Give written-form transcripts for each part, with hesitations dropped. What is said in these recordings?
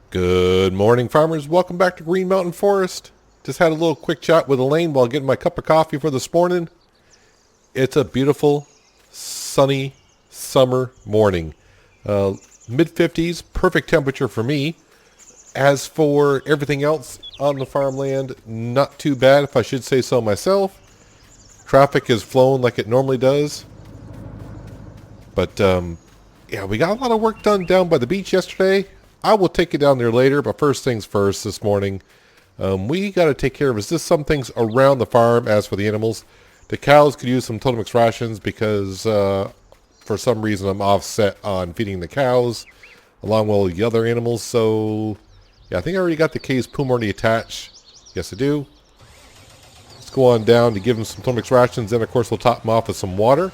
Good morning, farmers. Welcome back to Green Mountain Forest. Just had a little quick chat with Elaine while getting my cup of coffee for this morning. It's a beautiful, sunny summer morning. Mid-50s, perfect temperature for me. As for everything else on the farmland, not too bad, if I should say so myself. Traffic is flowing like it normally does. But, yeah, we got a lot of work done down by the beach yesterday. I will take you down there later, but first things first this morning. We got to take care of just some things around the farm. As for the animals, the cows could use some Totex rations because for some reason I'm offset on feeding the cows along with the other animals. So, yeah, I think I already got the case Puma already attached. Yes, I do. Let's go on down to give them some Totex rations. Then, of course, we'll top them off with some water.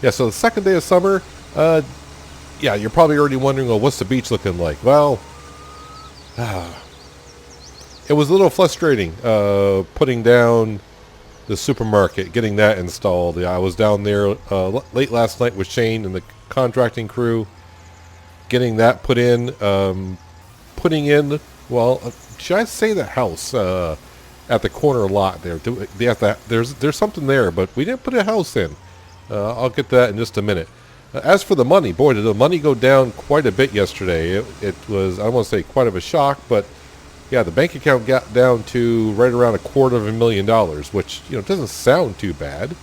Yeah, so the second day of summer, yeah, you're probably already wondering, well, what's the beach looking like? Well, it was a little frustrating putting down the supermarket, getting that installed. Yeah, I was down there late last night with Shane and the contracting crew, getting that put in, putting in, well, should I say the house at the corner lot there? There's something there, but we didn't put a house in. I'll get to that in just a minute. As for the money, boy, did the money go down quite a bit yesterday. It was, I don't want to say quite of a shock, but yeah, the bank account got down to right around $250,000, which, you know, doesn't sound too bad.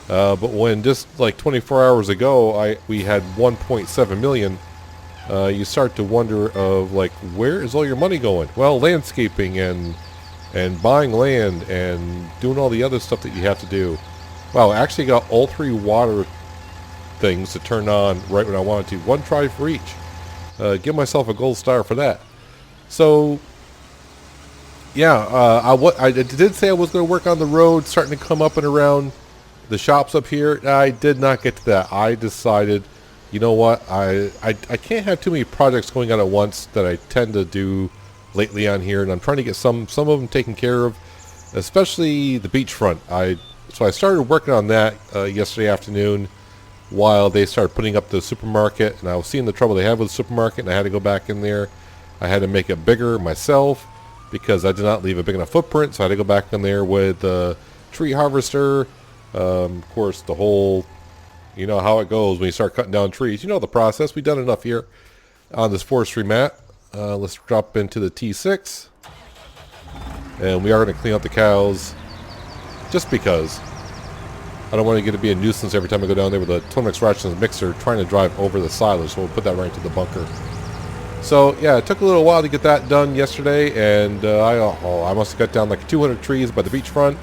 But when just like 24 hours ago, we had 1.7 million, you start to wonder of like, where is all your money going? Well, landscaping and buying land and doing all the other stuff that you have to do. Wow, I actually got all three water things to turn on right when I wanted to. One try for each. Give myself a gold star for that. So, yeah, I did say I was going to work on the road, starting to come up and around the shops up here. I did not get to that. I decided, you know what, I can't have too many projects going on at once that I tend to do lately on here, and I'm trying to get some of them taken care of, especially the beachfront. So I started working on that yesterday afternoon, while they started putting up the supermarket, and I was seeing the trouble they had with the supermarket, and I had to go back in there. I had to make it bigger myself because I did not leave a big enough footprint, so I had to go back in there with the tree harvester. Of course, the whole, you know how it goes when you start cutting down trees. You know the process. We've done enough here on this forestry mat. Let's drop into the T6, and we are going to clean up the cows just because I don't want to get to be a nuisance every time I go down there with a Totex rations mixer trying to drive over the silage, so we'll put that right into the bunker. So, yeah, it took a little while to get that done yesterday, and I must have cut down like 200 trees by the beachfront.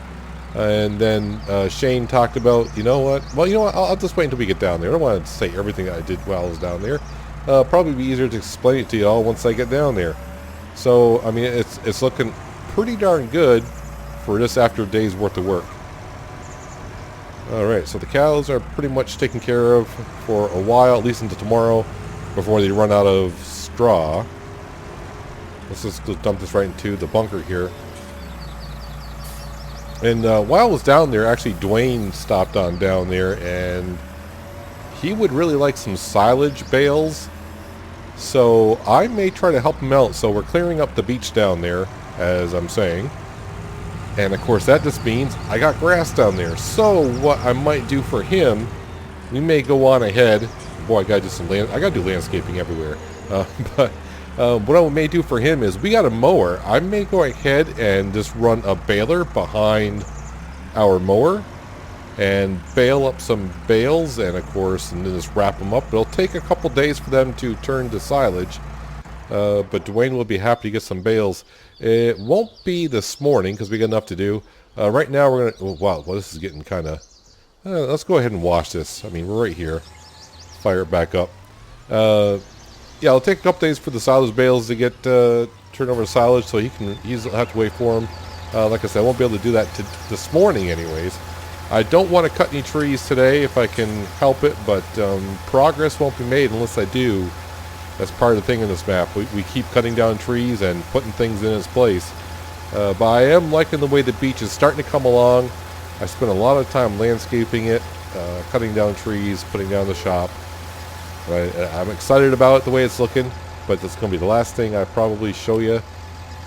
And then Shane talked about, you know what? Well, you know what? I'll just wait until we get down there. I don't want to say everything that I did while I was down there. Probably be easier to explain it to you all once I get down there. So, I mean, it's looking pretty darn good for just after a day's worth of work. Alright, so the cows are pretty much taken care of for a while, at least until tomorrow, before they run out of straw. Let's just dump this right into the bunker here. And while I was down there, actually Dwayne stopped on down there, and he would really like some silage bales. So I may try to help him out. So we're clearing up the beach down there, as I'm saying. And of course that just means I got grass down there. So what I might do for him, we may go on ahead. Boy, I gotta do some I gotta do landscaping everywhere. But what I may do for him is we got a mower. I may go ahead and just run a baler behind our mower and bale up some bales, and of course, and then just wrap them up. It'll take a couple days for them to turn to silage. But Dwayne will be happy to get some bales. It won't be this morning because we got enough to do. Right now we're gonna. Oh, wow, well, this is getting kind of. Let's go ahead and wash this. I mean, we're right here. Fire it back up. Yeah, it'll take a couple days for the silage bales to get turned over to silage, so he'll have to wait for them. Like I said, I won't be able to do that this morning, anyways. I don't want to cut any trees today if I can help it, but progress won't be made unless I do. That's part of the thing in this map. We keep cutting down trees and putting things in its place. But I am liking the way the beach is starting to come along. I spent a lot of time landscaping it, cutting down trees, putting down the shop. I'm excited about it, the way it's looking, but it's going to be the last thing I probably show you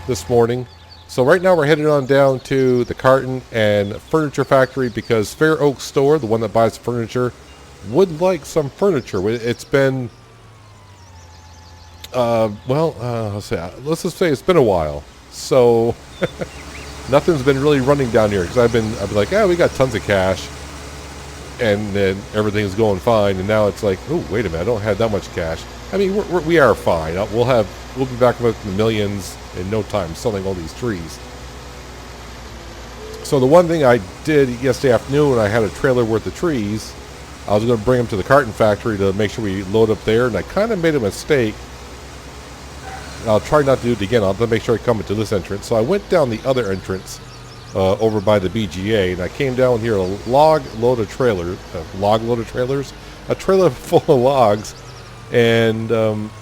this morning. So right now we're headed on down to the Carton and Furniture Factory because Fair Oak Store, the one that buys furniture, would like some furniture. It's been, let's just say it's been a while. So nothing's been really running down here because I've been like, we got tons of cash, and then everything's going fine. And now it's like, oh, wait a minute, I don't have that much cash. I mean, we are fine. We'll be back with the millions in no time selling all these trees. So the one thing I did yesterday afternoon when I had a trailer worth of trees, I was going to bring them to the carton factory to make sure we load up there, and I kind of made a mistake. I'll try not to do it again. I'll make sure I come into this entrance. So I went down the other entrance over by the BGA, and I came down here a load of trailers, a trailer full of logs. And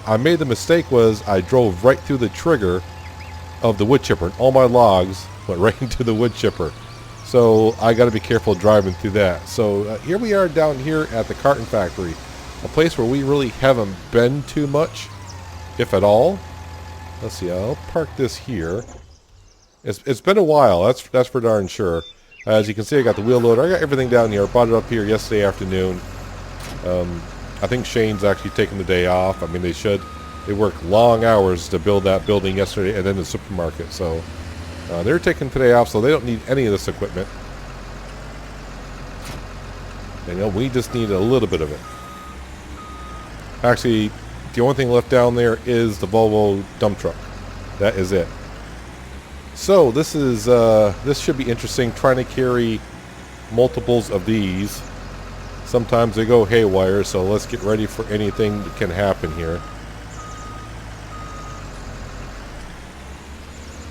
I made the mistake was I drove right through the trigger of the wood chipper. All my logs went right into the wood chipper. So I got to be careful driving through that. So here we are down here at the carton factory, a place where we really haven't been too much, if at all. Let's see, I'll park this here. It's been a while, that's for darn sure. As you can see, I got the wheel loader. I got everything down here. I brought it up here yesterday afternoon. I think Shane's actually taking the day off. I mean, they should. They worked long hours to build that building yesterday and then the supermarket. So they're taking today off, so they don't need any of this equipment. And we just need a little bit of it. Actually, the only thing left down there is the Volvo dump truck. That is it. So this should be interesting, trying to carry multiples of these. Sometimes they go haywire, so let's get ready for anything that can happen here.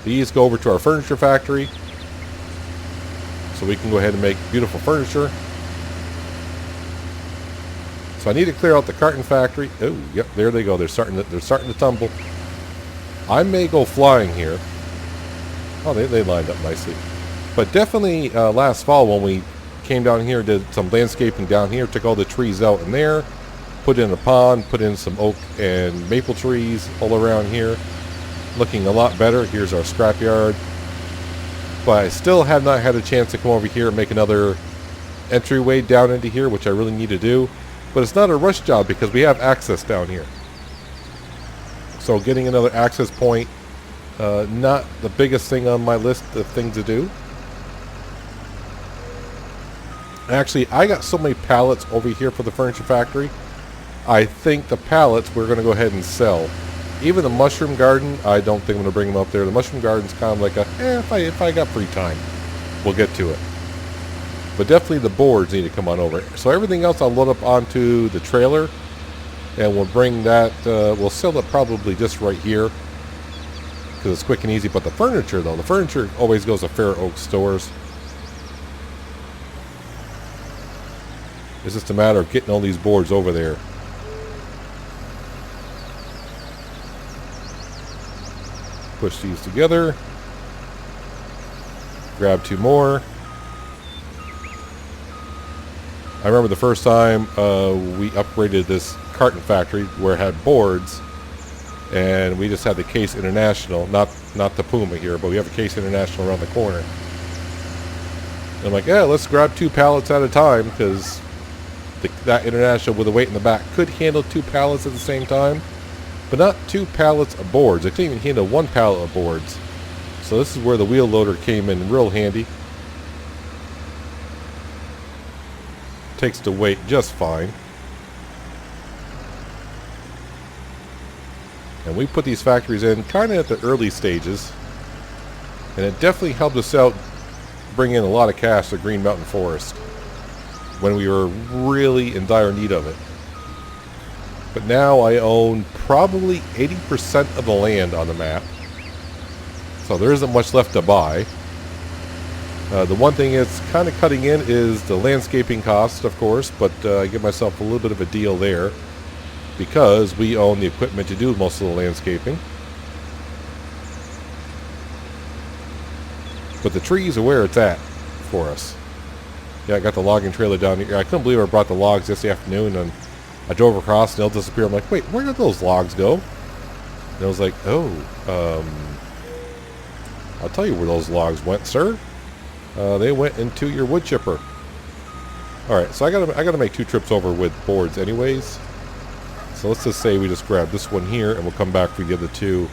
These go over to our furniture factory, so we can go ahead and make beautiful furniture. So I need to clear out the carton factory. Oh, yep, there they go. They're starting to tumble. I may go flying here. Oh, they lined up nicely. But definitely last fall when we came down here, did some landscaping down here, took all the trees out in there, put in a pond, put in some oak and maple trees all around here. Looking a lot better. Here's our scrapyard. But I still have not had a chance to come over here and make another entryway down into here, which I really need to do. But it's not a rush job because we have access down here. So getting another access point, not the biggest thing on my list of things to do. Actually, I got so many pallets over here for the furniture factory. I think the pallets we're going to go ahead and sell. Even the mushroom garden, I don't think I'm going to bring them up there. The mushroom garden's kind of like if I got free time, we'll get to it. But definitely the boards need to come on over. So everything else I'll load up onto the trailer, and we'll bring that, we'll sell it probably just right here because it's quick and easy. But the furniture, though, the furniture always goes to Fair Oak Stores. It's just a matter of getting all these boards over there. Push these together. Grab two more. I remember the first time we upgraded this carton factory where it had boards, and we just had the Case International, not the Puma here, but we have a Case International around the corner. And I'm like, let's grab 2 pallets at a time because that International with the weight in the back could handle 2 pallets at the same time, but not 2 pallets of boards. It couldn't even handle 1 pallet of boards. So this is where the wheel loader came in real handy. Takes the weight just fine. And we put these factories in kind of at the early stages, and it definitely helped us out bring in a lot of cash to Green Mountain Forest when we were really in dire need of it. But now I own probably 80% of the land on the map, so there isn't much left to buy. The one thing it's kind of cutting in is the landscaping cost, of course, but I give myself a little bit of a deal there because we own the equipment to do most of the landscaping. But the trees are where it's at for us. Yeah, I got the logging trailer down here. I couldn't believe I brought the logs this afternoon, and I drove across and they'll disappear. I'm like, wait, where did those logs go? And I was like, oh, I'll tell you where those logs went, sir. They went into your wood chipper. All right, so I gotta make 2 trips over with boards anyways. So let's just say we just grab this one here, and we'll come back for the other 2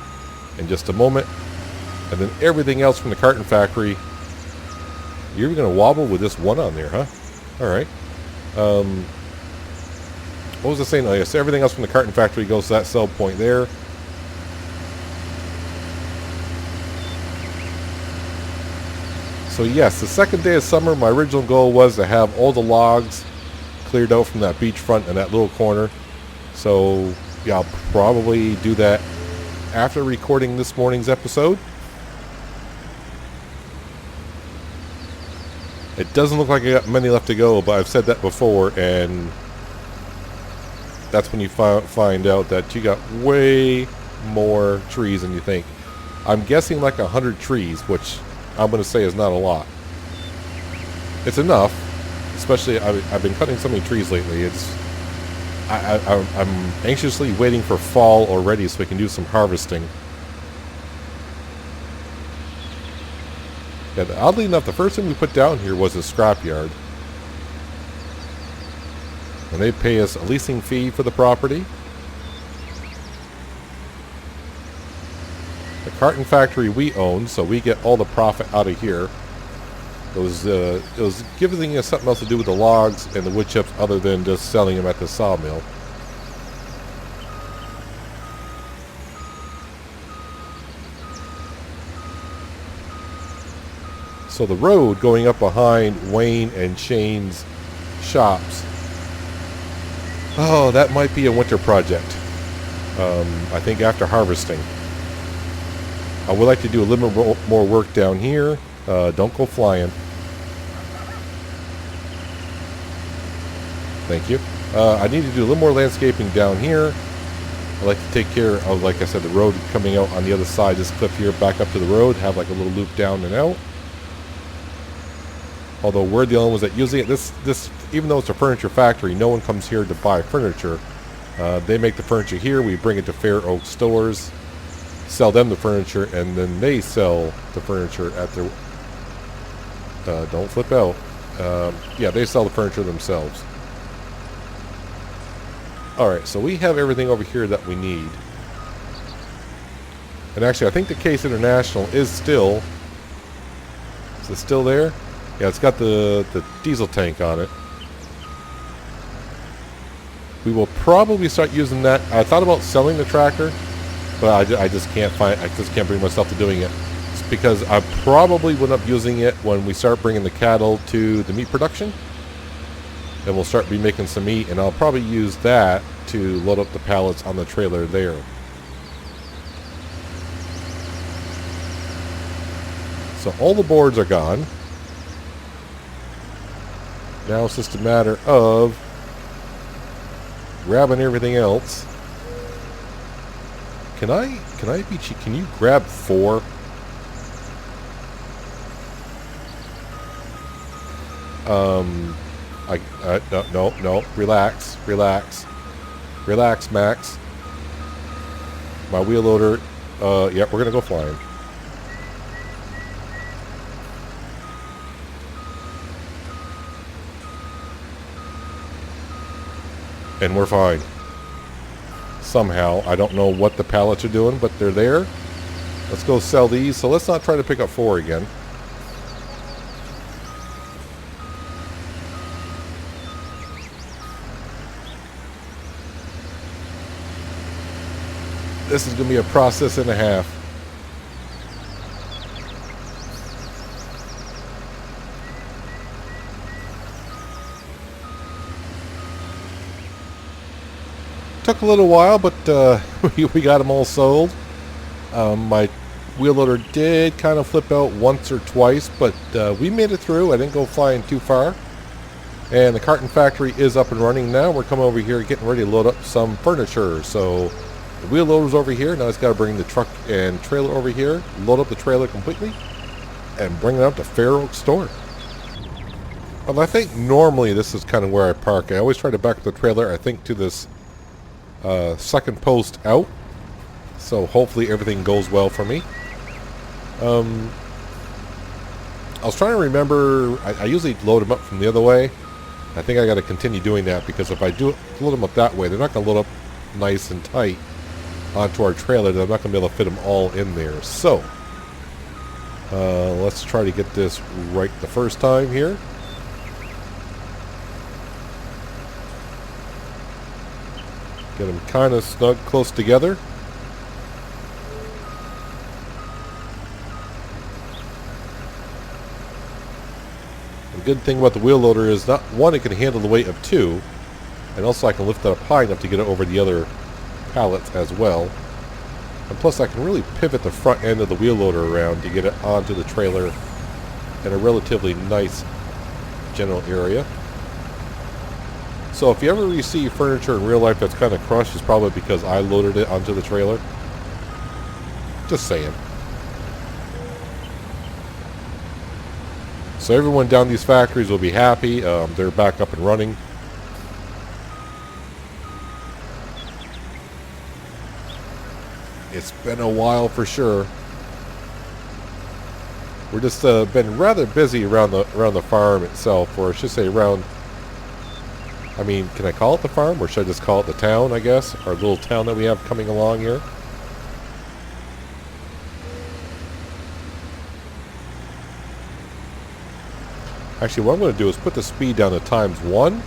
in just a moment. And then everything else from the carton factory, you're gonna wobble with this one on there, huh? All right. What was I saying? Oh, yes, everything else from the carton factory goes to that sell point there. So yes, the second day of summer, my original goal was to have all the logs cleared out from that beachfront and that little corner. So yeah, I'll probably do that after recording this morning's episode. It doesn't look like I got many left to go, but I've said that before, and that's when you find out that you got way more trees than you think. I'm guessing like 100 trees, which I'm going to say is not a lot. It's enough, especially I've been cutting so many trees lately. I'm anxiously waiting for fall already so we can do some harvesting. Yeah, oddly enough, the first thing we put down here was a scrapyard. And they pay us a leasing fee for the property. The carton factory we own, so we get all the profit out of here. It was giving us something else to do with the logs and the wood chips other than just selling them at the sawmill. So the road going up behind Wayne and Shane's shops, oh, that might be a winter project. I think after harvesting. I would like to do a little more work down here. Don't go flying. Thank you. I need to do a little more landscaping down here. I like to take care of, like I said, the road coming out on the other side, this cliff here, back up to the road, have like a little loop down and out. Although we're the only ones that using it. This, even though it's a furniture factory, no one comes here to buy furniture. They make the furniture here. We bring it to Fair Oak stores, sell them the furniture, and then they sell the furniture at their. Don't flip out. Yeah, they sell the furniture themselves. Alright, so we have everything over here that we need. And actually, I think the Case International is still... Is it still there? Yeah, it's got the diesel tank on it. We will probably start using that. I thought about selling the tractor, but I just can't bring myself to doing it. It's because I probably will end up using it when we start bringing the cattle to the meat production. And we'll start making some meat, and I'll probably use that to load up the pallets on the trailer there. So all the boards are gone. Now it's just a matter of grabbing everything else. Can I be cheap? Can you grab 4? No, relax, Max. My wheel loader, yep, we're gonna go flying. And we're fine. Somehow, I don't know what the pallets are doing, but they're there. Let's go sell these. So let's not try to pick up 4 again. This is going to be a process and a half. Took a little while, but we got them all sold. My wheel loader did kind of flip out once or twice, but we made it through. I didn't go flying too far. And the carton factory is up and running now. We're coming over here getting ready to load up some furniture. So the wheel loader's over here. Now I just got to bring the truck and trailer over here, load up the trailer completely, and bring it up to Fair Oak store. Well, I think normally this is kind of where I park. I always try to back up the trailer, I think, to this second post out. So hopefully everything goes well for me. I was trying to remember, I usually load them up from the other way. I think I got to continue doing that because if I do load them up that way, they're not going to load up nice and tight onto our trailer. I'm not going to be able to fit them all in there. So, let's try to get this right the first time here. Get them kind of snug close together. The good thing about the wheel loader is not one, it can handle the weight of two, and also I can lift it up high enough to get it over the other pallets as well. And plus I can really pivot the front end of the wheel loader around to get it onto the trailer in a relatively nice general area. So if you ever receive furniture in real life that's kind of crushed, it's probably because I loaded it onto the trailer. Just saying. So everyone down these factories will be happy. They're back up and running. It's been a while for sure. We're just been rather busy around the farm itself, or I should say around. I mean, can I call it the farm, or should I just call it the town? I guess our little town that we have coming along here. Actually, what I'm going to do is put the speed down to ×1,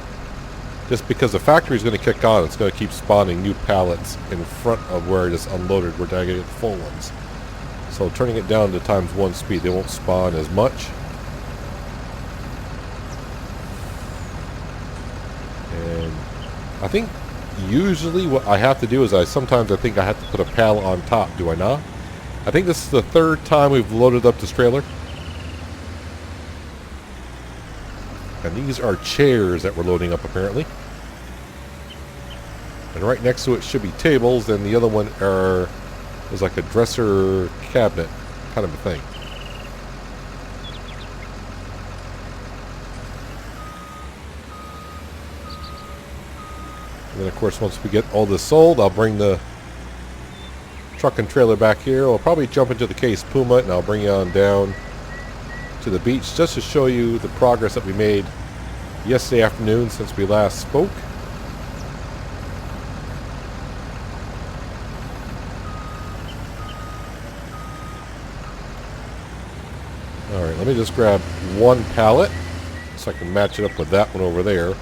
just because the factory is going to kick on. It's going to keep spawning new pallets in front of where it is unloaded. We're going to get the full ones. So turning it down to ×1 speed, they won't spawn as much. And I think usually what I have to do is sometimes I think I have to put a pallet on top. Do I not? I think this is the third time we've loaded up this trailer. And these are chairs that we're loading up apparently. And right next to it should be tables, and the other one is like a dresser cabinet kind of a thing. And then of course once we get all this sold, I'll bring the truck and trailer back here. I'll probably jump into the Case Puma and I'll bring you on down to the beach just to show you the progress that we made yesterday afternoon since we last spoke. Alright, let me just grab one pallet so I can match it up with that one over there.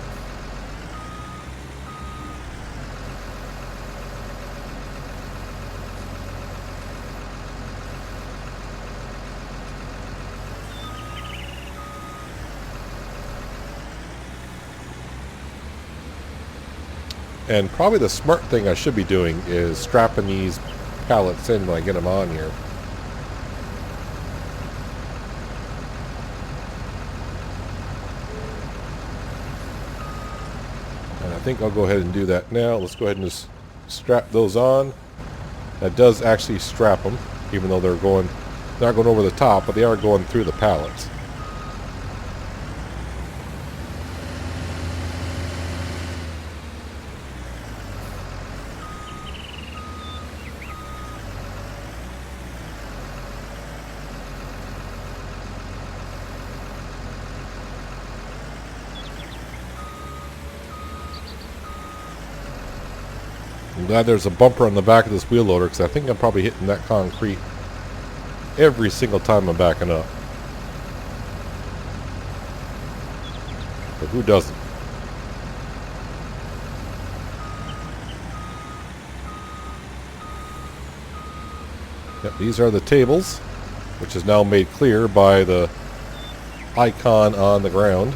And probably the smart thing I should be doing is strapping these pallets in when I get them on here. And I think I'll go ahead and do that now. Let's go ahead and just strap those on. That does actually strap them, even though they're not going over the top, but they are going through the pallets. I'm glad there's a bumper on the back of this wheel loader because I think I'm probably hitting that concrete every single time I'm backing up. But who doesn't? Yep, these are the tables, which is now made clear by the icon on the ground.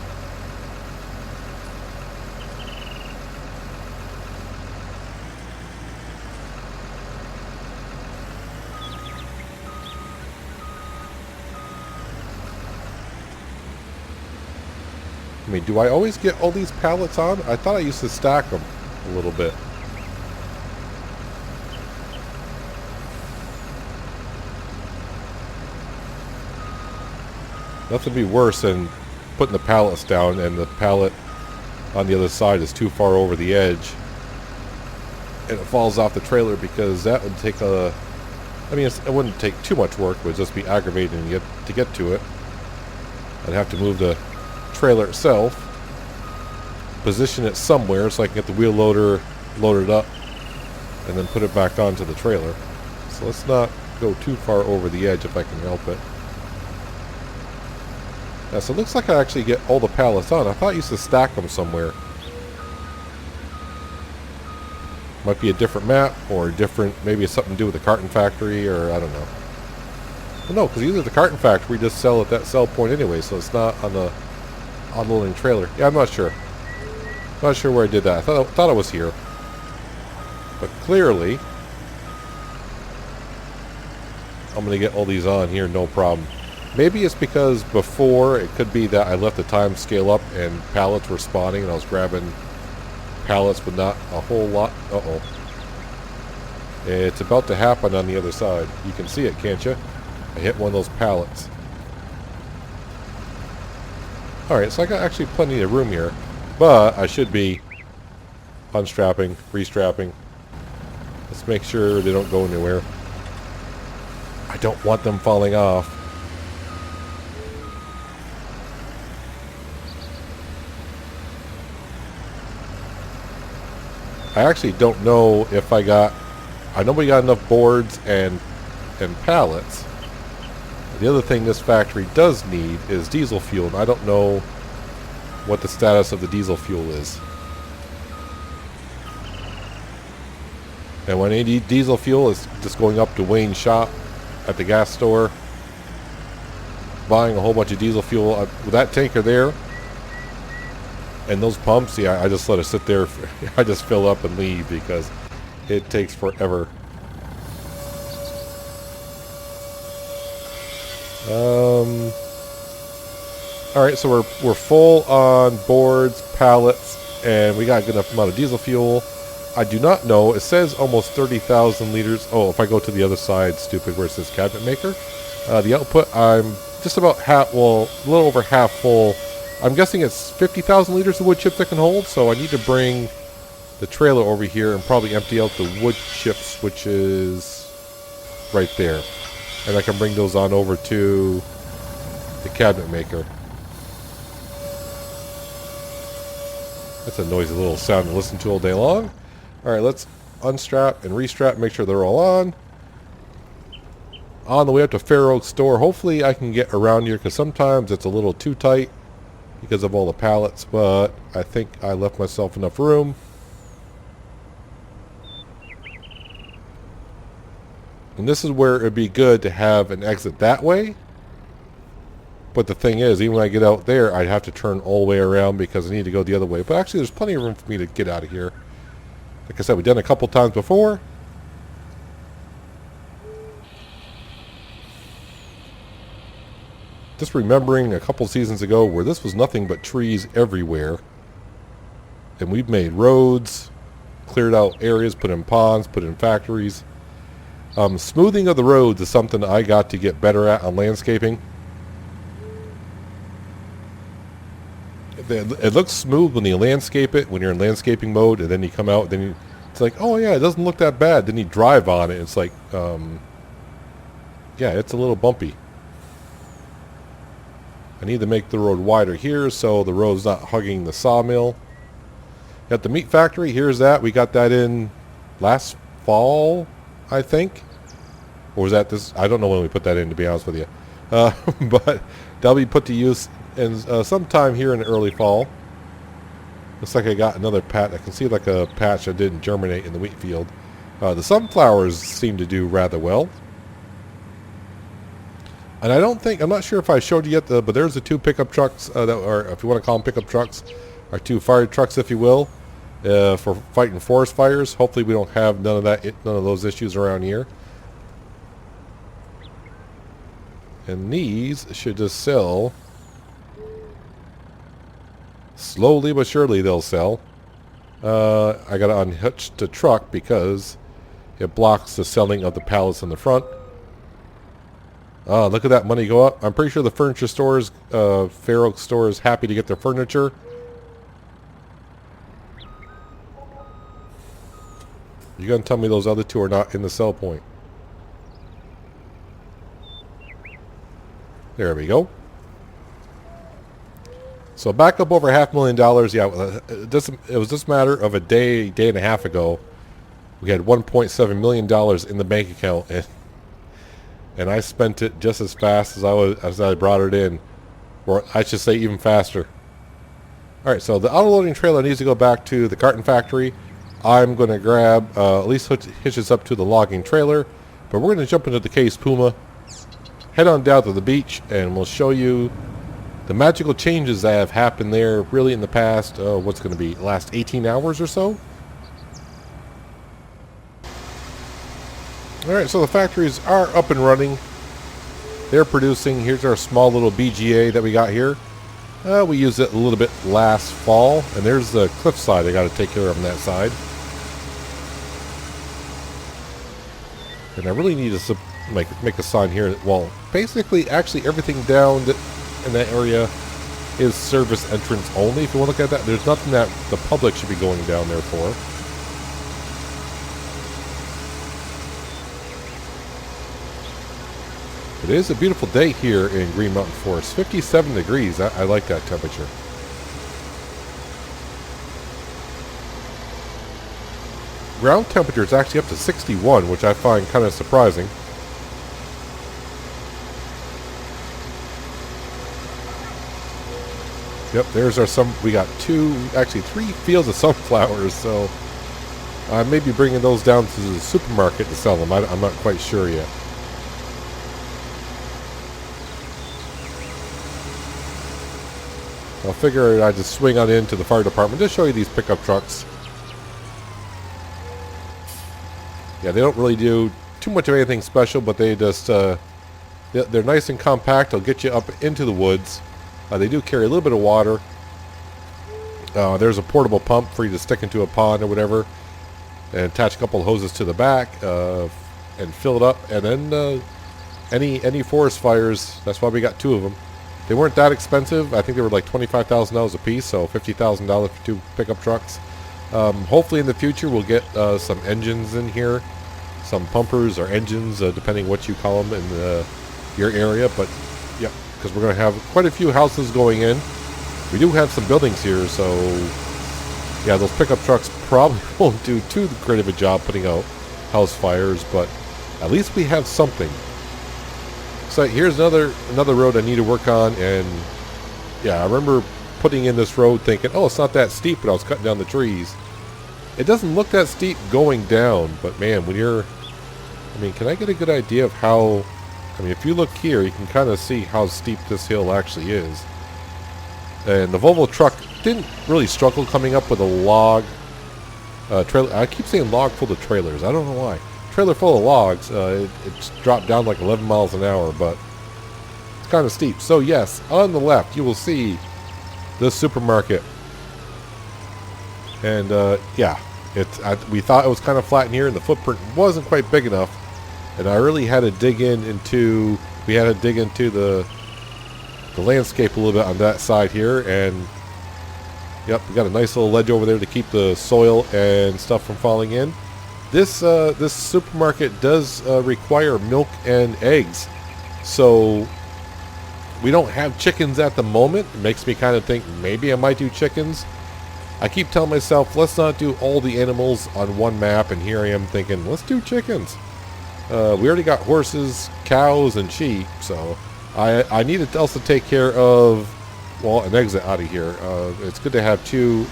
I mean, do I always get all these pallets on? I thought I used to stack them a little bit. Nothing would be worse than putting the pallets down, and the pallet on the other side is too far over the edge, and it falls off the trailer, because that would take a... I mean, it wouldn't take too much work, it would just be aggravating to get to it. I'd have to move the trailer itself, position it somewhere so I can get the wheel loader loaded up, and then put it back onto the trailer. So let's not go too far over the edge if I can help it. Yeah, so it looks like I actually get all the pallets on. I thought I used to stack them somewhere. Might be a different map, or different, maybe it's something to do with the carton factory, or I don't know. Well, no, because usually the carton factory just sell at that sell point anyway, so it's not on the unloading trailer. Yeah, I'm not sure. Not sure where I did that. I thought I was here. But clearly, I'm going to get all these on here, no problem. Maybe it's because before, it could be that I left the time scale up and pallets were spawning and I was grabbing pallets but not a whole lot. Uh-oh. It's about to happen on the other side. You can see it, can't you? I hit one of those pallets. Alright, so I got actually plenty of room here. But I should be unstrapping, restrapping. Let's make sure they don't go anywhere. I don't want them falling off. I actually don't know if I know we got enough boards and pallets. The other thing this factory does need is diesel fuel, and I don't know what the status of the diesel fuel is. And when I need diesel fuel, it's just going up to Wayne's shop at the gas store, buying a whole bunch of diesel fuel. With that tanker there and those pumps, yeah, I just let it sit there. I just fill up and leave because it takes forever. Alright, so we're full on boards, pallets, and we got a good enough amount of diesel fuel. I do not know. It says almost 30,000 liters. Oh, if I go to the other side, stupid, where it says cabinet maker. The output, I'm just about half, well, a little over half full. I'm guessing it's 50,000 liters of wood chips I can hold, so I need to bring the trailer over here and probably empty out the wood chips, which is right there. And I can bring those on over to the cabinet maker. That's a noisy little sound to listen to all day long. Alright, let's unstrap and restrap, make sure they're all on. On the way up to Fair Oak store. Hopefully I can get around here, because sometimes it's a little too tight because of all the pallets, but I think I left myself enough room. And this is where it would be good to have an exit that way. But the thing is, even when I get out there, I'd have to turn all the way around because I need to go the other way. But actually, there's plenty of room for me to get out of here. Like I said, we've done it a couple times before. Just remembering a couple seasons ago where this was nothing but trees everywhere. And we've made roads, cleared out areas, put in ponds, put in factories. Smoothing of the roads is something I got to get better at on landscaping. It looks smooth when you landscape it, when you're in landscaping mode, and then you come out, then it's like, oh yeah, it doesn't look that bad. Then you drive on it, it's like, yeah, it's a little bumpy. I need to make the road wider here so the road's not hugging the sawmill. At the meat factory, here's that. We got that in last fall, I think. Or was that this? I don't know when we put that in, to be honest with you. But that'll be put to use in sometime here in the early fall. Looks like I got another patch. I can see like a patch that didn't germinate in the wheat field. The sunflowers seem to do rather well. And I'm not sure if I showed you yet, but there's the two pickup trucks, that are, if you want to call them pickup trucks, or two fire trucks, if you will, for fighting forest fires. Hopefully we don't have none of those issues around here. And these should just sell. Slowly but surely they'll sell. I gotta unhitch the truck because it blocks the selling of the pallets in the front. Look at that money go up. I'm pretty sure the furniture stores, Fair Oak store is happy to get their furniture. You're going to tell me those other two are not in the sell point. There we go. So back up over $500,000. Yeah, it was just a matter of a day and a half ago. We had $1.7 million in the bank account, and I spent it just as fast as I brought it in, or I should say even faster. All right, so the auto-loading trailer needs to go back to the carton factory. I'm going to grab, at least hitch this up to the logging trailer, but we're going to jump into the Case Puma, head on down to the beach, and we'll show you the magical changes that have happened there really in the past, what's going to be, last 18 hours or so. Alright, so the factories are up and running. They're producing. Here's our small little BGA that we got here. We used it a little bit last fall, and there's the cliffside I got to take care of on that side. And I really need to make a sign here. Well, basically, actually everything down in that area is service entrance only. If you want to look at that, there's nothing that the public should be going down there for. It is a beautiful day here in Green Mountain Forest. 57 degrees. I like that temperature. Ground temperature is actually up to 61, which I find kind of surprising. Yep, there's our we got actually three fields of sunflowers, so I may be bringing those down to the supermarket to sell them. I'm not quite sure yet. I figure I'd just swing on into the fire department to show you these pickup trucks. Yeah, they don't really do too much of anything special, but they just, they're nice and compact. They'll get you up into the woods. They do carry a little bit of water. There's a portable pump for you to stick into a pond or whatever, and attach a couple of hoses to the back, and fill it up. And then any forest fires, that's why we got two of them. They weren't that expensive. I think they were like $25,000 a piece, so $50,000 for two pickup trucks. Hopefully in the future we'll get some engines in here, some pumpers or engines, depending what you call them in your area. But yeah, because we're going to have quite a few houses going in. We do have some buildings here, so yeah, those pickup trucks probably won't do too great of a job putting out house fires, but at least we have something. So here's another road I need to work on, and yeah, I remember putting in this road thinking, oh, it's not that steep when I was cutting down the trees. It doesn't look that steep going down, but man, when you're, I mean, can I get a good idea of how, I mean, if you look here, you can kind of see how steep this hill actually is. And the Volvo truck didn't really struggle coming up with a log trailer. I keep saying log full of trailers. I don't know why. Trailer full of logs. It's dropped down like 11 miles an hour, but it's kind of steep. So yes, on the left you will see the supermarket, and yeah, we thought it was kind of flat in here, and the footprint wasn't quite big enough, and I really had to dig into the landscape a little bit on that side here, and yep, we got a nice little ledge over there to keep the soil and stuff from falling in. This supermarket does require milk and eggs, so we don't have chickens at the moment. It makes me kind of think maybe I might do chickens. I keep telling myself, let's not do all the animals on one map, and here I am thinking, let's do chickens. We already got horses, cows, and sheep, so I needed to also take care of, well, an exit out of here. It's good to have two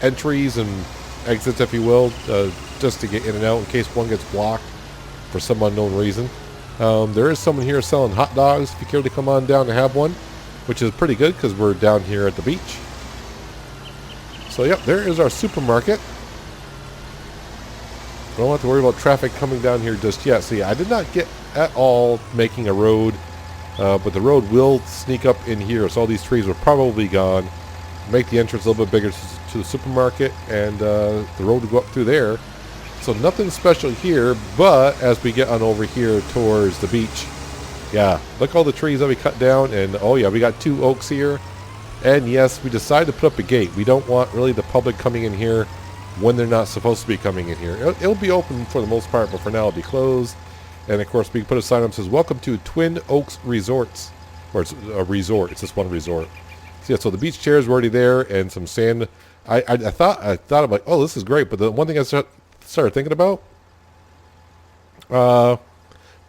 entries and exits, if you will, just to get in and out in case one gets blocked for some unknown reason. There is someone here selling hot dogs if you care to come on down to have one, which is pretty good because we're down here at the beach. So yep, there is our supermarket. Don't have to worry about traffic coming down here just yet. See, I did not get at all making a road, but the road will sneak up in here, so all these trees are probably gone. Make the entrance a little bit bigger to the supermarket, and the road will go up through there. So nothing special here, but as we get on over here towards the beach, yeah, look all the trees that we cut down, and oh yeah, we got 2 oaks here. And yes, we decided to put up a gate. We don't want really the public coming in here when they're not supposed to be coming in here. It'll be open for the most part, but for now it'll be closed. And of course, we can put a sign up that says, "Welcome to Twin Oaks Resorts." Or it's a resort. It's just one resort. So yeah, so the beach chairs were already there, and some sand. I thought I'm like, oh, this is great. But the one thing I started thinking about,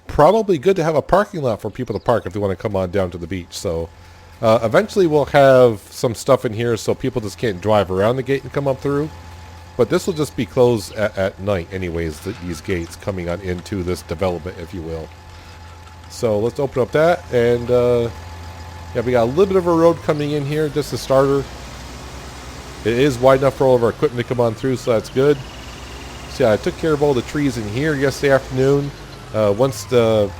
probably good to have a parking lot for people to park if they want to come on down to the beach. So eventually we'll have some stuff in here so people just can't drive around the gate and come up through. But this will just be closed at night anyways, these gates coming on into this development, if you will. So let's open up that, and yeah, we got a little bit of a road coming in here, just a starter. It is wide enough for all of our equipment to come on through, so that's good. So yeah, I took care of all the trees in here yesterday afternoon. Once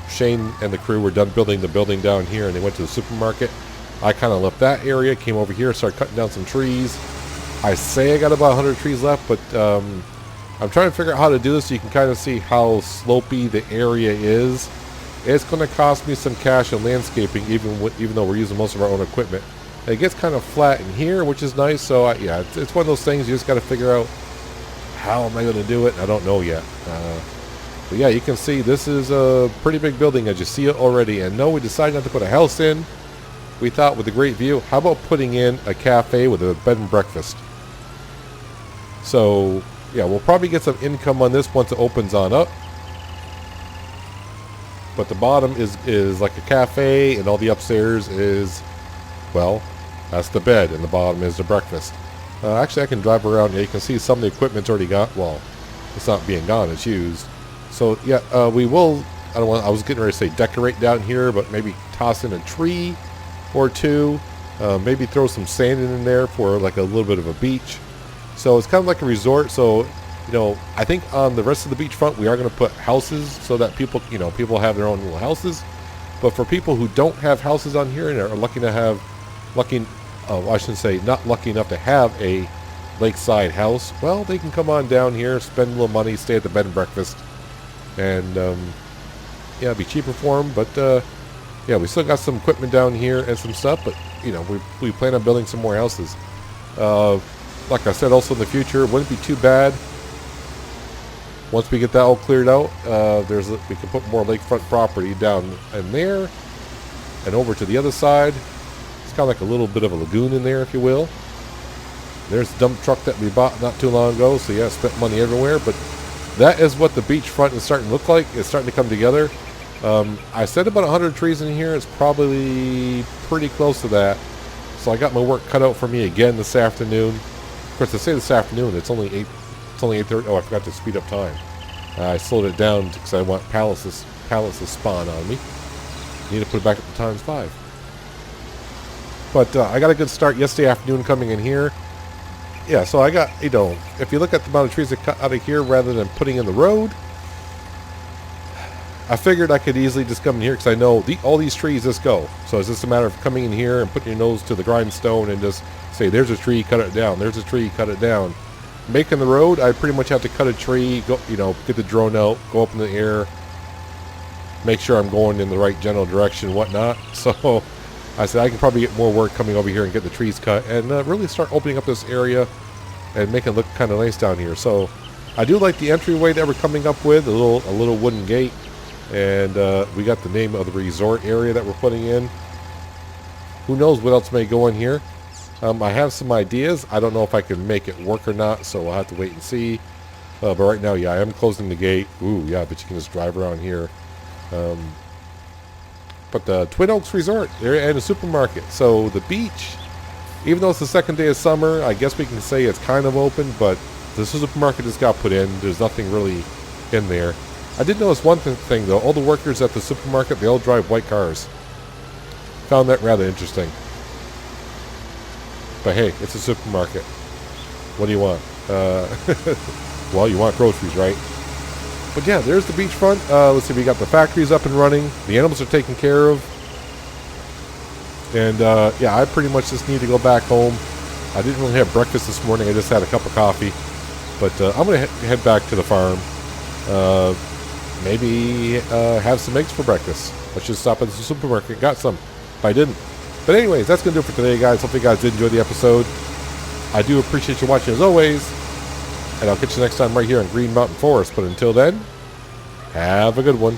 Shane and the crew were done building the building down here and they went to the supermarket, I kind of left that area, came over here, started cutting down some trees. I say I got about 100 trees left, but I'm trying to figure out how to do this so you can kind of see how slopey the area is. It's going to cost me some cash in landscaping, even though we're using most of our own equipment. It gets kind of flat in here, which is nice. So yeah, it's one of those things you just got to figure out how am I going to do it. I don't know yet. But yeah, you can see this is a pretty big building as you see it already. And no, we decided not to put a house in. We thought with a great view, how about putting in a cafe with a bed and breakfast? So yeah, we'll probably get some income on this once it opens on up. But the bottom is like a cafe, and all the upstairs is, well, that's the bed, and the bottom is the breakfast. Actually, I can drive around here. You can see some of the equipment's already got, well, it's not being gone, it's used. So yeah, we will, I was getting ready to say decorate down here, but maybe toss in a tree or two. Maybe throw some sand in there for like a little bit of a beach. So it's kind of like a resort. So, you know, I think on the rest of the beachfront, we are going to put houses so that people have their own little houses. But for people who don't have houses on here and are I shouldn't say not lucky enough to have a lakeside house, well, they can come on down here, spend a little money, stay at the bed and breakfast, and yeah, it'd be cheaper for them. But yeah, we still got some equipment down here and some stuff, but you know, we plan on building some more houses. Like I said, also in the future, it wouldn't be too bad. Once we get that all cleared out, we can put more lakefront property down in there and over to the other side. It's kind of like a little bit of a lagoon in there, if you will. There's the dump truck that we bought not too long ago, so yeah, spent money everywhere. But that is what the beachfront is starting to look like. It's starting to come together. I said about 100 trees in here. It's probably pretty close to that. So I got my work cut out for me again this afternoon. Of course, I say this afternoon. It's only 8:30. Oh, I forgot to speed up time. I slowed it down because I want pallets to spawn on me. Need to put it back up to times 5. But I got a good start yesterday afternoon coming in here. Yeah, so I got, you know, if you look at the amount of trees I cut out of here rather than putting in the road, I figured I could easily just come in here because I know all these trees just go. So it's just a matter of coming in here and putting your nose to the grindstone and just say, there's a tree, cut it down. There's a tree, cut it down. Making the road, I pretty much have to cut a tree, go, you know, get the drone out, go up in the air, make sure I'm going in the right general direction and whatnot. So I said I can probably get more work coming over here and get the trees cut and really start opening up this area and make it look kind of nice down here. So I do like the entryway that we're coming up with, a little wooden gate, and we got the name of the resort area that we're putting in. Who knows what else may go in here. I have some ideas. I don't know if I can make it work or not, so I'll have to wait and see. But right now, yeah, I am closing the gate. Ooh, yeah, but you can just drive around here. But the Twin Oaks Resort and a supermarket. So the beach, even though it's the second day of summer, I guess we can say it's kind of open, but the supermarket just got put in. There's nothing really in there. I did notice one thing, though. All the workers at the supermarket, they all drive white cars. Found that rather interesting. But hey, it's a supermarket. What do you want? Well, you want groceries, right? But yeah, there's the beachfront. Let's see, we got the factories up and running. The animals are taken care of. And yeah, I pretty much just need to go back home. I didn't really have breakfast this morning. I just had a cup of coffee. But I'm going to head back to the farm. Maybe have some eggs for breakfast. Let's just stop at the supermarket. Got some. If I didn't. But anyways, that's going to do it for today, guys. Hopefully you guys did enjoy the episode. I do appreciate you watching as always. And I'll catch you next time right here on Green Mountain Forest. But until then, have a good one.